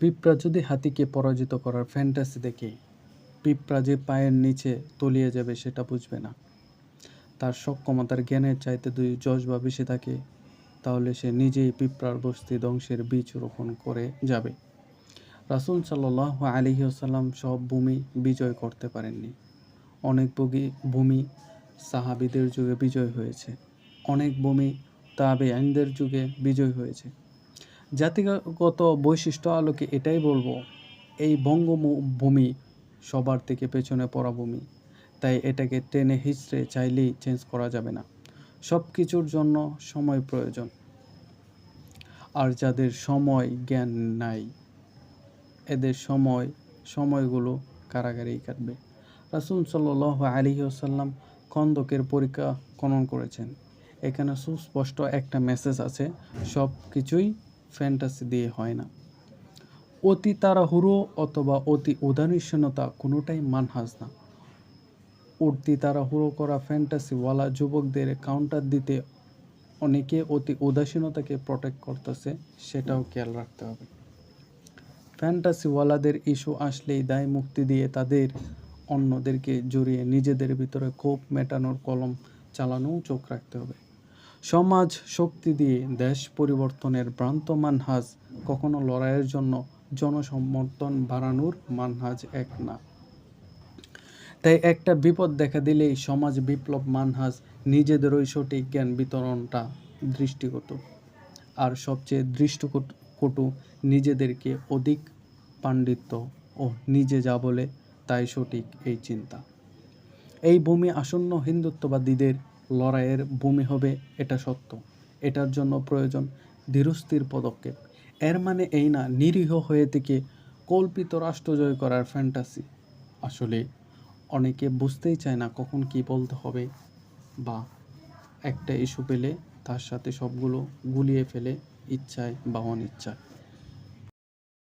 পিঁপড়া যদি হাতিকে পরাজিত করার ফ্যান্টাসি দেখে, পিঁপড়া যে পায়ের নিচে তলিয়ে যাবে সেটা বুঝবে না। তার সক্ষমতার জ্ঞানের চাইতে 10 বা বেশি থাকে, তাহলে সে নিজেই পিঁপড়ার বস্তি ধ্বংসের বীজ রোপণ করে যাবে। রাসূল সাল্লাল্লাহু আলাইহি ওয়াসাল্লাম সব ভূমি বিজয় করতে পারেননি। অনেক ভূমি সাহাবীদের যুগে বিজয় হয়েছে, অনেক ভূমি তাবেঈনদের যুগে বিজয় হয়েছে। জাতিগত বৈশিষ্ট্য আলোকে এটাই বলবো, এই বঙ্গভূমি সবার থেকে পেছনে পড়া ভূমি, তাই এটাকে টেনে হিচড়ে চাইলেই চেঞ্জ করা যাবে না। সব কিছুর জন্য সময় প্রয়োজন, আর যাদের সময় জ্ঞান নাই এদের সময়গুলো কারাগারেই কাটবে। রাসূল সাল্লাল্লাহু আলাইহি ওয়াসাল্লাম খন্দকের পরীক্ষা খনন করেছেন। এখানে সুস্পষ্ট একটা মেসেজ আছে, সব কিছুই ফ্যান্টাসি দিয়ে হয় না। অতি তাড়াহুড়ো অথবা অতি উদাসীনতা কোনোটাই মানহাজ না। অতি তাড়াহুড়ো করা ফ্যান্টাসিওয়ালা যুবকদের কাউন্টার দিতে অনেকে অতি উদাসীনতাকে প্রোটেক্ট করতেছে, সেটাও খেয়াল রাখতে হবে। ফ্যান্টাসিওয়ালাদের ইস্যু আসলেই দায় মুক্তি দিয়ে তাদের অন্যদেরকে জড়িয়ে নিজেদের ভিতরে ক্ষোভ মেটানোর কলম চালানোও চোখ রাখতে হবে। সমাজ শক্তি দিয়ে দেশ পরিবর্তনের ভ্রান্ত মানহাজ কখনো লড়াইয়ের জন্য জনসমর্থন বাড়ানোর মানহাজ এক না। তাই একটা বিপদ দেখা দিলেই সমাজ বিপ্লব মানহাজ নিজেদেরই সঠিক জ্ঞান বিতরণটা দৃষ্টিকটু, আর সবচেয়ে দৃষ্টিকটু নিজেদেরকে অধিক পাণ্ডিত্য ও নিজে যা বলে তাই সঠিক এই চিন্তা। এই ভূমি আসন্ন হিন্দুত্ববাদীদের লড়াইয়ের ভূমি হবে, এটা সত্য। এটার জন্য প্রয়োজন ধীরস্থির পদক্ষেপ। এর মানে এই না নিরীহ হয়ে থেকে কল্পিত রাষ্ট্র জয় করার ফ্যান্টাসি। আসলে অনেকে বুঝতেই চায় না কখন কি বলতে হবে, বা একটা ইস্যু পেলে তার সাথে সবগুলো গুলিয়ে ফেলে ইচ্ছায় বা অনিচ্ছায়।